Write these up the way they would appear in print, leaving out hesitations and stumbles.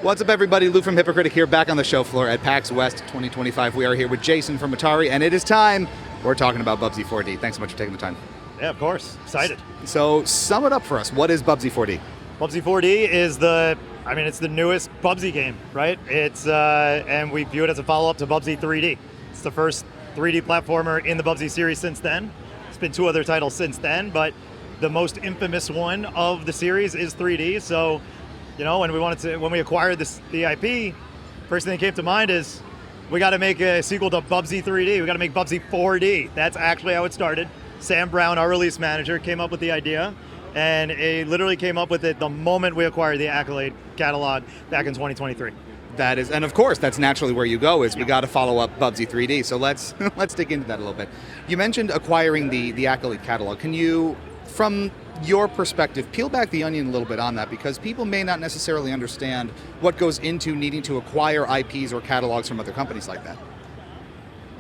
What's up, everybody? Lou from Hypocritic here, back on the show floor at PAX West 2025. We are here with Jason from Atari, and it is time. We're talking about Bubsy 4D. Thanks so much for taking the time. Yeah, of course. Excited. So, sum it up for us. What is Bubsy 4D? Bubsy 4D is it's the newest Bubsy game, right? It's and we view it as a follow-up to Bubsy 3D. It's the first 3D platformer in the Bubsy series since then. It's been 2 other titles since then, but the most infamous one of the series is 3D. So, when we acquired the IP, first thing that came to mind is we got to make a sequel to Bubsy 3D. We got to make Bubsy 4D. That's actually how it started. Sam Brown, our release manager, came up with the idea, and it literally came up with it the moment we acquired the Accolade catalog back in 2023. That is, and of course, that's naturally where you go. We got to follow up Bubsy 3D. So let's dig into that a little bit. You mentioned acquiring the Accolade catalog. Can you, from your perspective, peel back the onion a little bit on that, because people may not necessarily understand what goes into needing to acquire IPs or catalogs from other companies like that.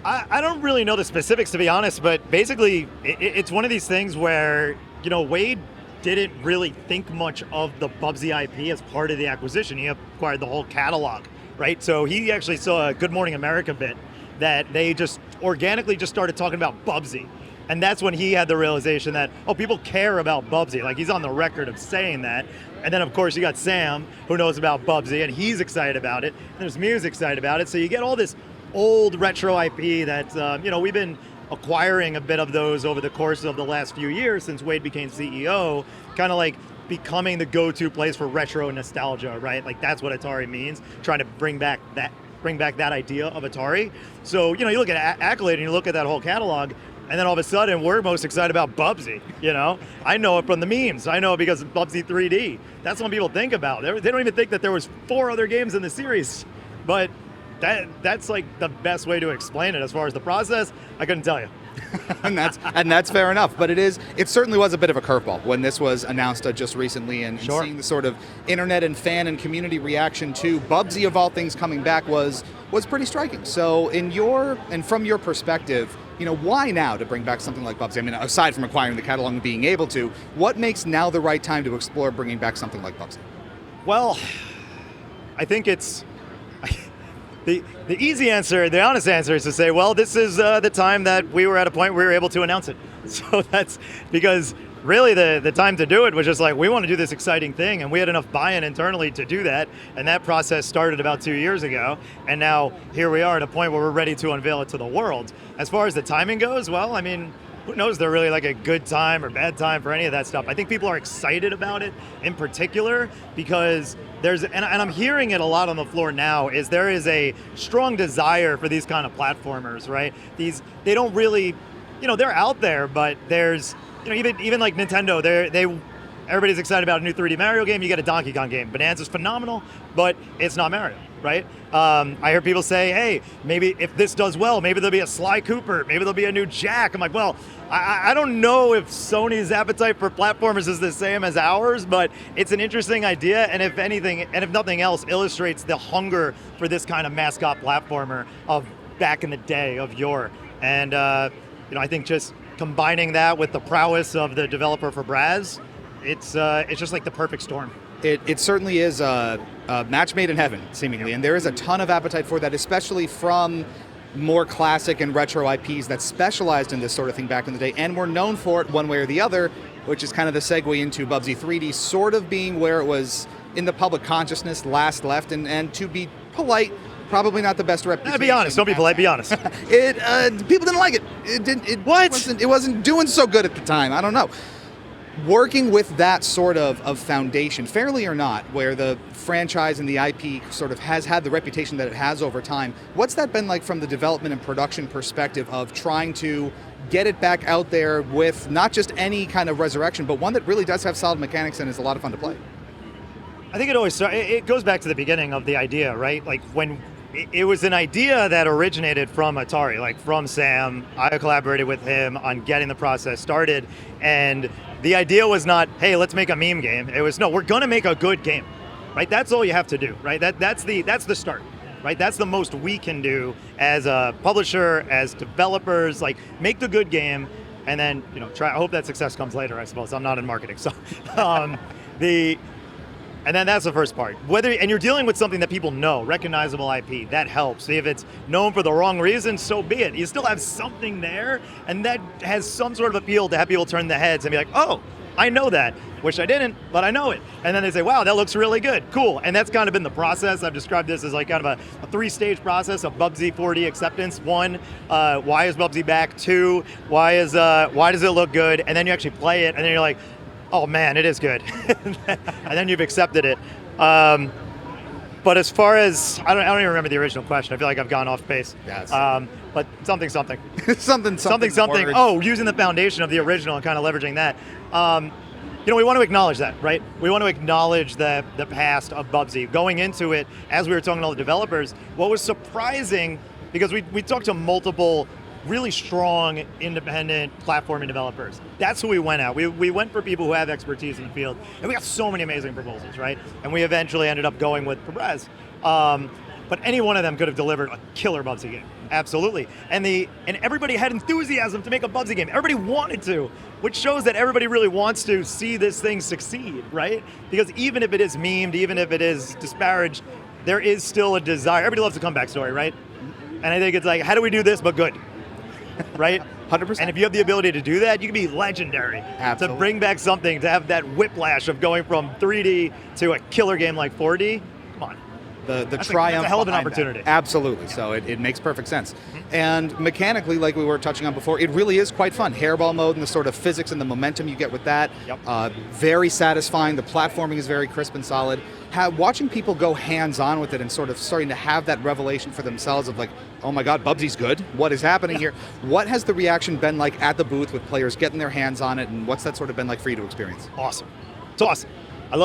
I don't really know the specifics, to be honest, but basically it's one of these things where, Wade didn't really think much of the Bubsy IP as part of the acquisition. He acquired the whole catalog, right? So he actually saw a Good Morning America bit that they just organically just started talking about Bubsy. And that's when he had the realization that, people care about Bubsy. Like, he's on the record of saying that. And then, of course, you got Sam, who knows about Bubsy, and he's excited about it. And there's Mew's excited about it. So you get all this old retro IP that, we've been acquiring a bit of those over the course of the last few years since Wade became CEO, kind of like becoming the go-to place for retro nostalgia, right? Like, that's what Atari means, trying to bring back that idea of Atari. So, you look at Accolade and you look at that whole catalog, and then all of a sudden, we're most excited about Bubsy, I know it from the memes. I know it because of Bubsy 3D. That's what people think about. They don't even think that there was 4 other games in the series. But that's like the best way to explain it. As far as the process, I couldn't tell you. and that's fair enough. But it certainly was a bit of a curveball when this was announced just recently, and Sure. Seeing the sort of internet and fan and community reaction to Bubsy of all things coming back was pretty striking. So from your perspective, why now to bring back something like Bubsy? I mean, aside from acquiring the catalog and being able to, what makes now the right time to explore bringing back something like Bubsy? Well, I think it's the easy answer, the honest answer is to say, well, this is the time that we were at a point where we were able to announce it. So that's because really the time to do it was just like, we want to do this exciting thing, and we had enough buy-in internally to do that, and that process started about 2 years ago, and now here we are at a point where we're ready to unveil it to the world. As far as the timing goes, well, I mean, who knows they're really like a good time or bad time for any of that stuff. I think people are excited about it in particular because and I'm hearing it a lot on the floor now, there is a strong desire for these kind of platformers, right? They don't really, they're out there, but there's, even like Nintendo, everybody's excited about a new 3D Mario game. You get a Donkey Kong game. Bonanza's phenomenal, but it's not Mario, right? I hear people say, hey, maybe if this does well, maybe there'll be a Sly Cooper, maybe there'll be a new Jak. I'm like, well, I don't know if Sony's appetite for platformers is the same as ours, but it's an interesting idea, and if nothing else, illustrates the hunger for this kind of mascot platformer of back in the day, of yore. And I think just combining that with the prowess of the developer for Braz, it's just like the perfect storm. It certainly is a match made in heaven, seemingly, and there is a ton of appetite for that, especially from more classic and retro IPs that specialized in this sort of thing back in the day, and were known for it one way or the other, which is kind of the segue into Bubsy 3D sort of being where it was in the public consciousness last left, and to be polite, probably not the best reputation. Be honest, don't be polite, be honest. People didn't like it. It wasn't doing so good at the time. I don't know. Working with that sort of foundation, fairly or not, where the franchise and the IP sort of has had the reputation that it has over time, what's that been like from the development and production perspective of trying to get it back out there with not just any kind of resurrection, but one that really does have solid mechanics and is a lot of fun to play? I think it goes back to the beginning of the idea, right? Like when it was an idea that originated from Atari, like from Sam. I collaborated with him on getting the process started, and the idea was not, hey, let's make a meme game. It was, no, we're gonna make a good game, right? That's all you have to do, right? That's the start, right? That's the most we can do as a publisher, as developers, like make the good game, and then try. I hope that success comes later. I suppose I'm not in marketing, so And then that's the first part. And you're dealing with something that people know, recognizable IP, that helps. If it's known for the wrong reason, so be it. You still have something there, and that has some sort of appeal to have people turn their heads and be like, oh, I know that. Wish I didn't, but I know it. And then they say, wow, that looks really good. Cool. And that's kind of been the process. I've described this as like kind of a 3-stage process of Bubsy 4D acceptance. 1, why is Bubsy back? 2, why does it look good? And then you actually play it, and then you're like, oh man, it is good. And then you've accepted it. But as far as, I don't even remember the original question. I feel like I've gone off base. Yeah, but something. something. Something. Oh, using the foundation of the original and kind of leveraging that. We want to acknowledge that, right? We want to acknowledge the past of Bubsy. Going into it, as we were talking to all the developers, what was surprising, because we talked to multiple really strong, independent platforming developers. That's who we went at. We went for people who have expertise in the field, and we got so many amazing proposals, right? And we eventually ended up going with Febreze. But any one of them could have delivered a killer Bubsy game, absolutely. And everybody had enthusiasm to make a Bubsy game. Everybody wanted to, which shows that everybody really wants to see this thing succeed, right? Because even if it is memed, even if it is disparaged, there is still a desire. Everybody loves a comeback story, right? And I think it's like, how do we do this but good? Right? 100%. And if you have the ability to do that, you can be legendary. Absolutely. To bring back something, to have that whiplash of going from 3D to a killer game like 4D, come on. The that's triumph. That's a hell of an behind opportunity. That. Absolutely. So it makes perfect sense. And mechanically, like we were touching on before, it really is quite fun. Hairball mode and the sort of physics and the momentum you get with that. Yep. Very satisfying. The platforming is very crisp and solid. Watching people go hands-on with it and sort of starting to have that revelation for themselves of like, oh my God, Bubsy's good. What is happening here? What has the reaction been like at the booth with players getting their hands on it, and what's that sort of been like for you to experience? Awesome. It's awesome. I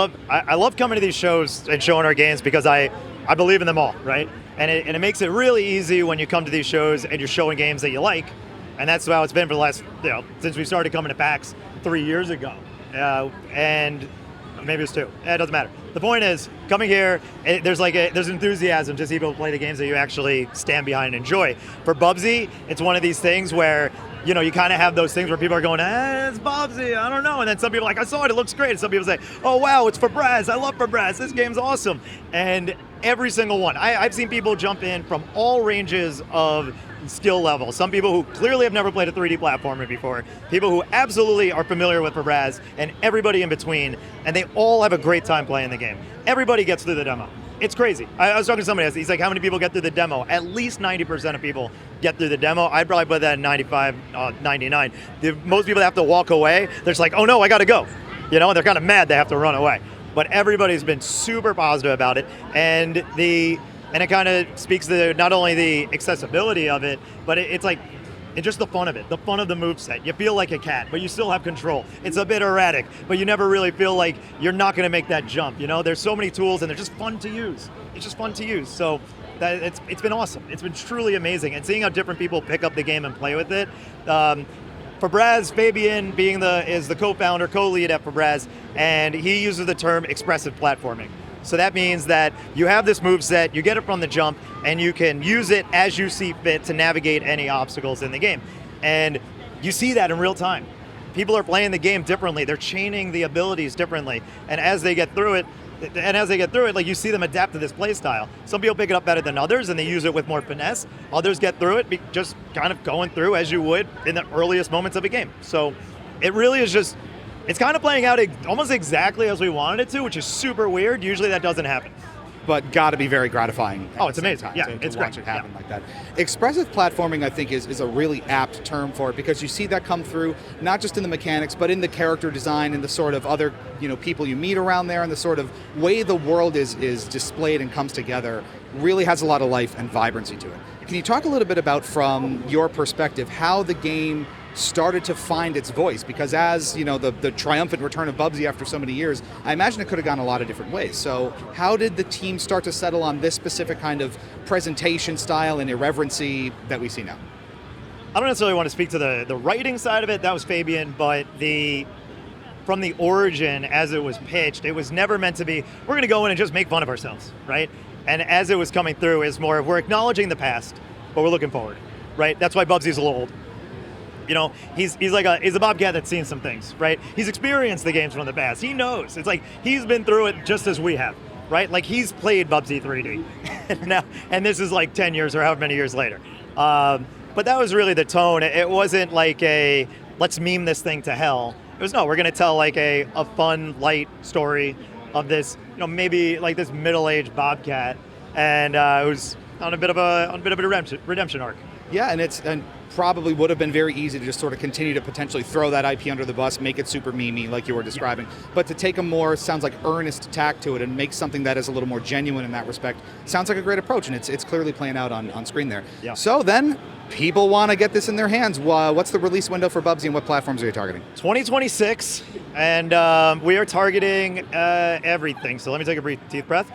love coming to these shows and showing our games because I believe in them all, right? And it makes it really easy when you come to these shows and you're showing games that you like, and that's how it's been for the last, since we started coming to PAX 3 years ago, and maybe it's 2. It doesn't matter. The point is, coming here, there's enthusiasm to see people play the games that you actually stand behind and enjoy. For Bubsy, it's one of these things where you kind of have those things where people are going, it's Bubsy, I don't know. And then some people are like, I saw it, it looks great. And some people say, oh wow, it's Febreze, I love Febreze, this game's awesome. And every single one. I've seen people jump in from all ranges of skill level. Some people who clearly have never played a 3D platformer before, people who absolutely are familiar with Febreze, and everybody in between, and they all have a great time playing the game. Everybody gets through the demo. It's crazy. I was talking to somebody else, he's like, how many people get through the demo? At least 90% of people get through the demo. I'd probably put that at 95, 99. Most people have to walk away. They're just like, oh no, I gotta go. And they're kind of mad they have to run away. But everybody's been super positive about it, and it kind of speaks to not only the accessibility of it, but it's just the fun of it, the fun of the moveset. You feel like a cat, but you still have control. It's a bit erratic, but you never really feel like you're not going to make that jump. There's so many tools, and they're just fun to use. It's just fun to use. So it's been awesome. It's been truly amazing, and seeing how different people pick up the game and play with it. Febreze, Fabian is the co-founder, co-lead at Febreze, and he uses the term expressive platforming. So that means that you have this moveset, you get it from the jump, and you can use it as you see fit to navigate any obstacles in the game. And you see that in real time. People are playing the game differently. They're chaining the abilities differently. And as they get through it, like you see them adapt to this play style. Some people pick it up better than others, and they use it with more finesse. Others get through it just kind of going through as you would in the earliest moments of a game. So it really is just, it's kind of playing out almost exactly as we wanted it to, which is super weird. Usually that doesn't happen. But got to be very gratifying. Oh, it's amazing. To It's watch great. it happen like that. Expressive platforming, I think, is a really apt term for it, because you see that come through not just in the mechanics, but in the character design and the sort of other people you meet around there, and the sort of way the world is displayed and comes together really has a lot of life and vibrancy to it. Can you talk a little bit about, from your perspective, how the game started to find its voice? Because as the triumphant return of Bubsy after so many years, I imagine it could have gone a lot of different ways. So how did the team start to settle on this specific kind of presentation style and irreverency that we see now? I don't necessarily want to speak to the writing side of it. That was Fabian, but from the origin, as it was pitched, it was never meant to be, we're going to go in and just make fun of ourselves, right? And as it was coming through, is more of, we're acknowledging the past, but we're looking forward, right? That's why Bubsy's a little old. You know, he's a Bobcat that's seen some things, right? He's experienced the games from the past. He knows. It's like he's been through it just as we have, right? Like he's played Bubsy 3D, and this is like 10 years or however many years later. But that was really the tone. It wasn't like a let's meme this thing to hell. It was no, we're gonna tell like a fun, light story of this, you know, maybe like this middle-aged Bobcat, and it was on a bit of a redemption arc. Yeah, and probably would have been very easy to just sort of continue to potentially throw that IP under the bus, make it super memey like you were describing. Yeah. But to take a more, sounds like earnest tack to it and make something that is a little more genuine in that respect, sounds like a great approach, and it's clearly playing out on screen there. Yeah. So then, people want to get this in their hands. What's the release window for Bubsy and what platforms are you targeting? 2026, and we are targeting everything. So let me take a brief deep breath.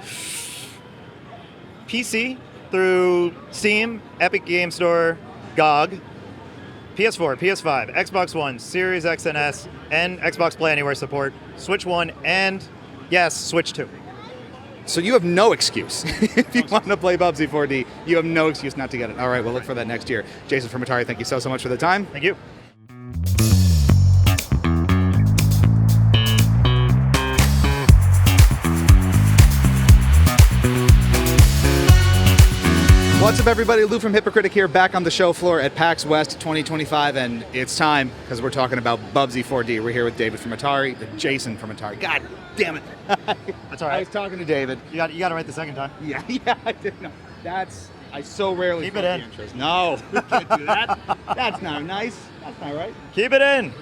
PC through Steam, Epic Game Store, GOG, PS4, PS5, Xbox One, Series X and S, and Xbox Play Anywhere support, Switch 1, and yes, Switch 2. So you have no excuse. If you want to play Bubsy 4D, you have no excuse not to get it. All right, we'll look for that next year. Jason from Atari, thank you so much for the time. Thank you. What's up, everybody? Lou from Hypocritic here, back on the show floor at PAX West 2025, and it's time, because we're talking about Bubsy 4D. We're here with David from Atari, Jason from Atari. God damn it. That's all right. I was talking to David. You got it right the second time. Yeah, I did. No, I so rarely keep it in. No, we can't do that. That's not nice. That's not right. Keep it in.